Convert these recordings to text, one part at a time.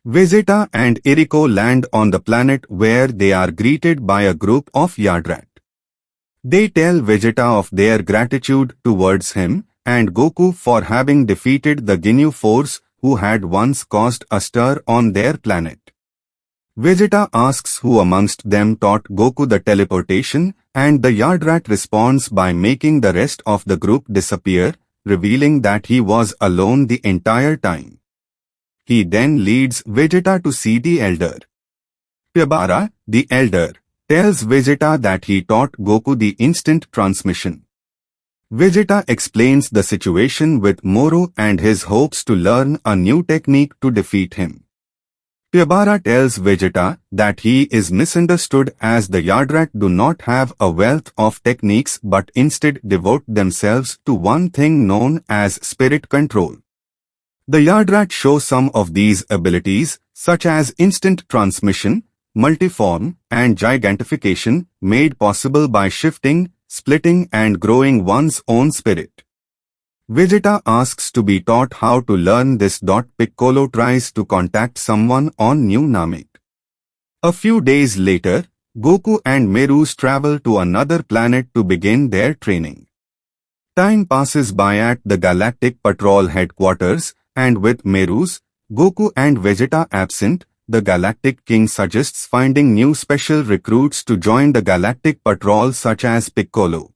Vegeta and Eriko land on the planet where they are greeted by a group of Yardrat. They tell Vegeta of their gratitude towards him and Goku for having defeated the Ginyu force who had once caused a stir on their planet. Vegeta asks who amongst them taught Goku the teleportation, and the Yardrat responds by making the rest of the group disappear, revealing that he was alone the entire time. He then leads Vegeta to see the Elder. Pyabara, the Elder, tells Vegeta that he taught Goku the instant transmission. Vegeta explains the situation with Moro and his hopes to learn a new technique to defeat him. Pyabara tells Vegeta that he is misunderstood as the Yardrat do not have a wealth of techniques but instead devote themselves to one thing known as spirit control. The Yardrat show some of these abilities, such as instant transmission, multiform, and gigantification, made possible by shifting, splitting and growing one's own spirit. Vegeta asks to be taught how to learn this. Piccolo tries to contact someone on New Namek. A few days later, Goku and Meru's travel to another planet to begin their training. Time passes by at the Galactic Patrol headquarters, and with Meru's, Goku and Vegeta absent, the Galactic King suggests finding new special recruits to join the Galactic Patrol such as Piccolo.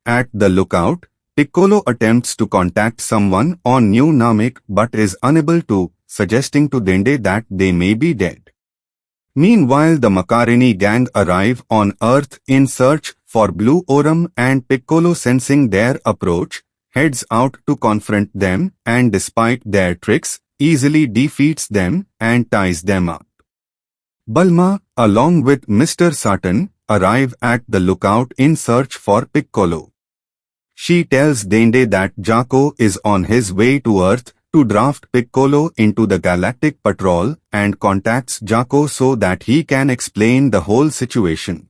At the lookout, Piccolo attempts to contact someone on New Namek but is unable to, suggesting to Dende that they may be dead. Meanwhile, the Macaroni gang arrive on Earth in search for Blue Orem, and Piccolo, sensing their approach, heads out to confront them and despite their tricks, easily defeats them and ties them up. Bulma, along with Mr. Satan, arrive at the lookout in search for Piccolo. She tells Dende that Jaco is on his way to Earth to draft Piccolo into the Galactic Patrol and contacts Jaco so that he can explain the whole situation.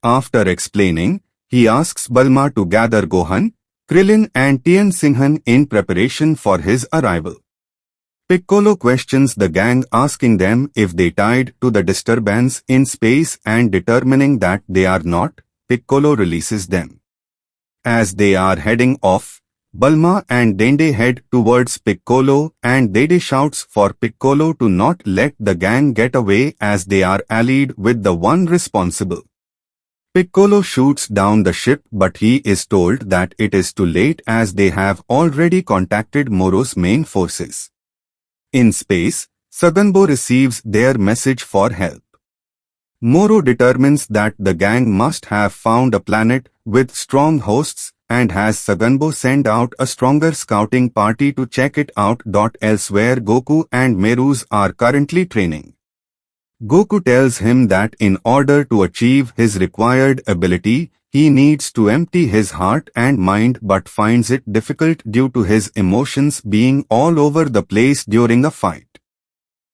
After explaining, he asks Bulma to gather Gohan, Krillin and Tien Singhan in preparation for his arrival. Piccolo questions the gang, asking them if they tied to the disturbance in space, and determining that they are not, Piccolo releases them. As they are heading off, Bulma and Dende head towards Piccolo and Dende shouts for Piccolo to not let the gang get away as they are allied with the one responsible. Piccolo shoots down the ship but he is told that it is too late as they have already contacted Moro's main forces. In space, Saganbo receives their message for help. Moro determines that the gang must have found a planet with strong hosts and has Saganbo send out a stronger scouting party to check it out. Elsewhere, Goku and Meru's are currently training. Goku tells him that in order to achieve his required ability, he needs to empty his heart and mind but finds it difficult due to his emotions being all over the place during a fight.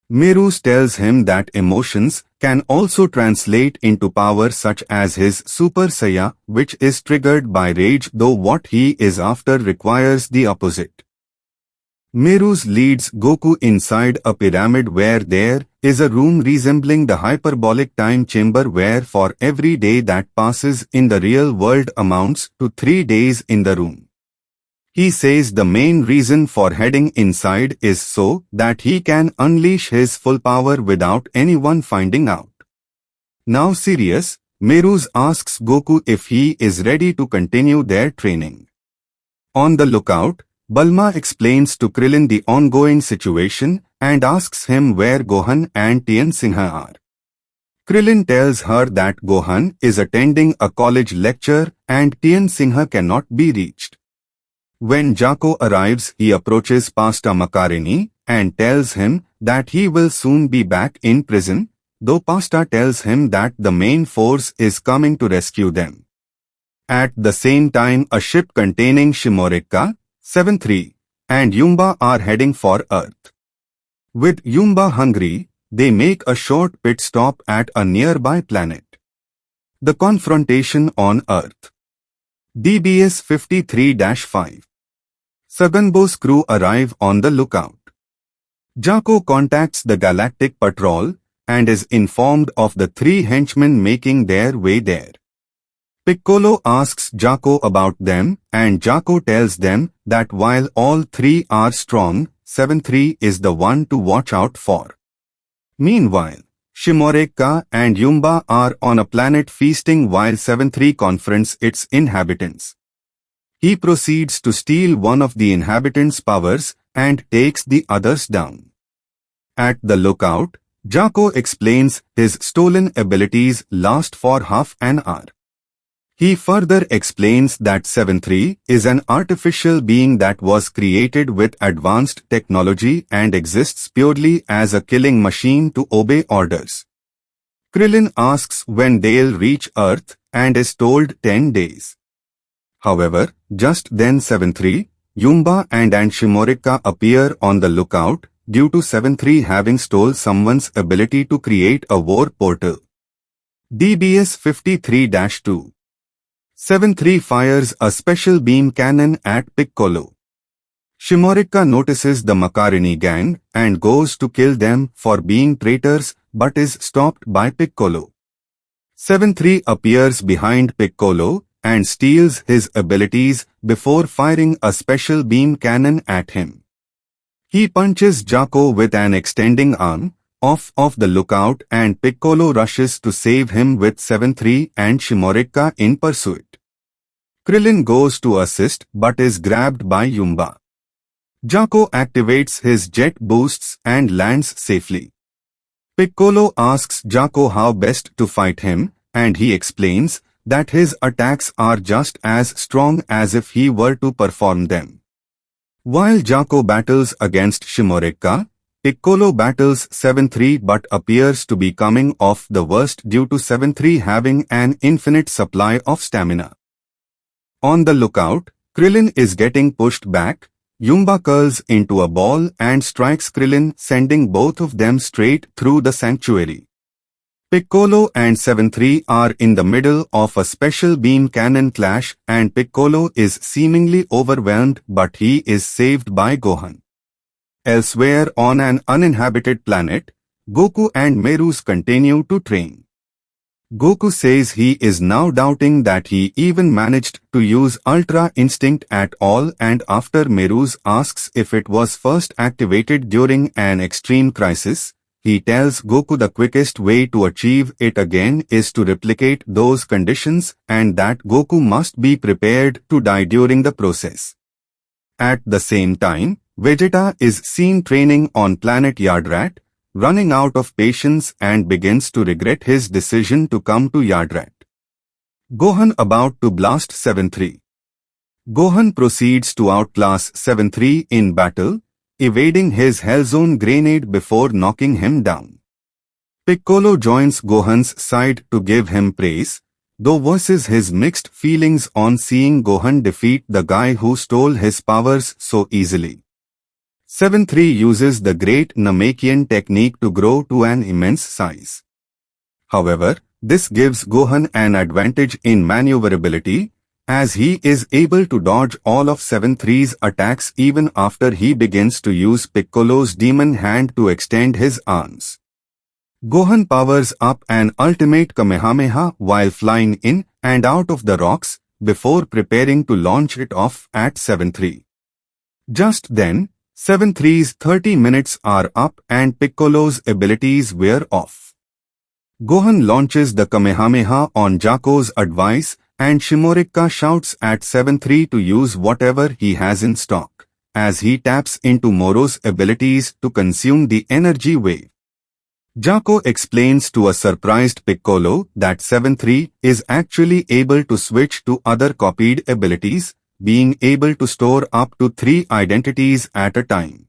Meru tells him that emotions can also translate into power such as his Super Saiya, which is triggered by rage, though what he is after requires the opposite. Meru leads Goku inside a pyramid where there is a room resembling the hyperbolic time chamber where for every day that passes in the real world amounts to 3 days in the room. He says the main reason for heading inside is so that he can unleash his full power without anyone finding out. Now serious, Meru asks Goku if he is ready to continue their training. On the lookout, Bulma explains to Krillin the ongoing situation and asks him where Gohan and Tien Singha are. Krillin tells her that Gohan is attending a college lecture and Tien Singha cannot be reached. When Jaco arrives, he approaches Pasta Macaroni and tells him that he will soon be back in prison, though Pasta tells him that the main force is coming to rescue them. At the same time, a ship containing Shimorika, 7-3, and Yumba are heading for Earth. With Yumba hungry, they make a short pit stop at a nearby planet. The confrontation on Earth. DBS 53-5. Saganbo's crew arrive on the lookout. Jaco contacts the Galactic Patrol and is informed of the three henchmen making their way there. Piccolo asks Jaco about them, and Jaco tells them that while all three are strong, 7-3 is the one to watch out for. Meanwhile, Shimorekka and Yumba are on a planet feasting while 7-3 confronts its inhabitants. He proceeds to steal one of the inhabitants' powers and takes the others down. At the lookout, Jaco explains his stolen abilities last for half an hour. He further explains that 7-3 is an artificial being that was created with advanced technology and exists purely as a killing machine to obey orders. Krillin asks when they'll reach Earth and is told 10 days. However, just then 7-3, Yumba and Shimorekka appear on the lookout due to 7-3 having stole someone's ability to create a war portal. DBS 53-2. 7-3 fires a special beam cannon at Piccolo. Shimorekka notices the Macarini gang and goes to kill them for being traitors but is stopped by Piccolo. 7-3 appears behind Piccolo and steals his abilities before firing a special beam cannon at him. He punches Jaco with an extending arm off of the lookout and Piccolo rushes to save him with 7-3 and Shimorekka in pursuit. Krillin goes to assist but is grabbed by Yumba. Jaco activates his jet boosts and lands safely. Piccolo asks Jaco how best to fight him, and he explains that his attacks are just as strong as if he were to perform them. While Jaco battles against Shimorekka, Piccolo battles 7-3 but appears to be coming off the worst due to 7-3 having an infinite supply of stamina. On the lookout, Krillin is getting pushed back. Yumba curls into a ball and strikes Krillin, sending both of them straight through the sanctuary. Piccolo and 7-3 are in the middle of a special beam cannon clash and Piccolo is seemingly overwhelmed but he is saved by Gohan. Elsewhere on an uninhabited planet, Goku and Meru's continue to train. Goku says he is now doubting that he even managed to use Ultra Instinct at all, and after Meru's asks if it was first activated during an extreme crisis, he tells Goku the quickest way to achieve it again is to replicate those conditions and that Goku must be prepared to die during the process. At the same time, Vegeta is seen training on planet Yardrat, running out of patience and begins to regret his decision to come to Yardrat. Gohan about to blast 7-3. Gohan proceeds to outclass 7-3 in battle, evading his Hellzone grenade before knocking him down. Piccolo joins Gohan's side to give him praise, though voices his mixed feelings on seeing Gohan defeat the guy who stole his powers so easily. 7-3 uses the Great Namekian technique to grow to an immense size. However, this gives Gohan an advantage in maneuverability, as he is able to dodge all of 7-3's attacks even after he begins to use Piccolo's demon hand to extend his arms. Gohan powers up an ultimate Kamehameha while flying in and out of the rocks before preparing to launch it off at 7-3. Just then, 7-3's 30 minutes are up and Piccolo's abilities wear off. Gohan launches the Kamehameha on Jaco's advice and Shimorekka shouts at 7-3 to use whatever he has in stock, as he taps into Moro's abilities to consume the energy wave. Jaco explains to a surprised Piccolo that 7-3 is actually able to switch to other copied abilities, being able to store up to 3 identities at a time.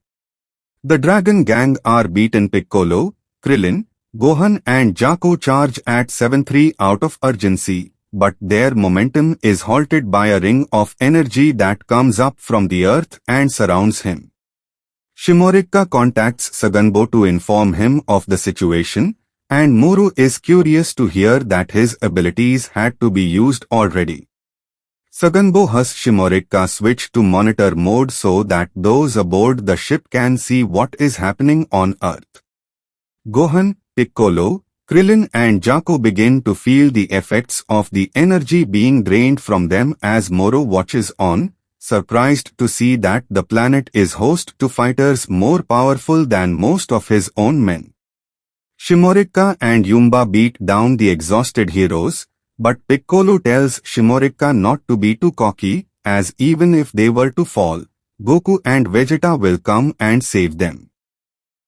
The Dragon Gang are beaten. Piccolo, Krillin, Gohan and Jaco charge at 7-3 out of urgency, but their momentum is halted by a ring of energy that comes up from the earth and surrounds him. Shimorekka contacts Saganbo to inform him of the situation, and Moro is curious to hear that his abilities had to be used already. Saganbo has Shimorika switch to monitor mode so that those aboard the ship can see what is happening on Earth. Gohan, Piccolo, Krillin and Jaco begin to feel the effects of the energy being drained from them as Moro watches on, surprised to see that the planet is host to fighters more powerful than most of his own men. Shimorika and Yumba beat down the exhausted heroes, but Piccolo tells Shimorika not to be too cocky, as even if they were to fall, Goku and Vegeta will come and save them.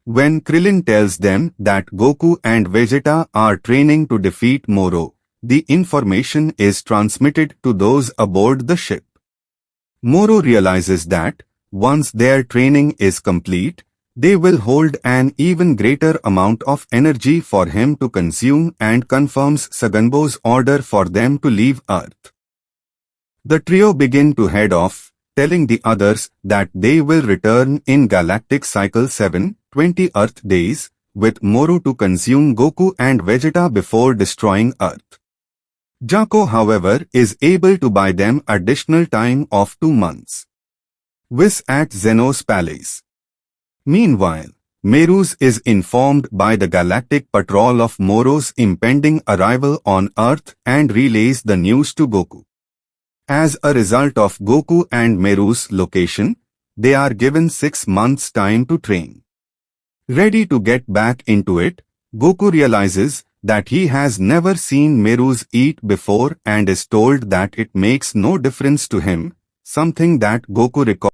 When Krillin tells them that Goku and Vegeta are training to defeat Moro, the information is transmitted to those aboard the ship. Moro realizes that, once their training is complete, they will hold an even greater amount of energy for him to consume and confirms Saganbo's order for them to leave Earth. The trio begin to head off, telling the others that they will return in Galactic Cycle 7, 20 Earth days, with Moro to consume Goku and Vegeta before destroying Earth. Jaco, however, is able to buy them additional time of 2 months. Whis at Zeno's palace. Meanwhile, Merus is informed by the Galactic Patrol of Moro's impending arrival on Earth and relays the news to Goku. As a result of Goku and Meru's location, they are given 6 months' time to train. Ready to get back into it, Goku realizes that he has never seen Merus eat before and is told that it makes no difference to him, something that Goku recalls.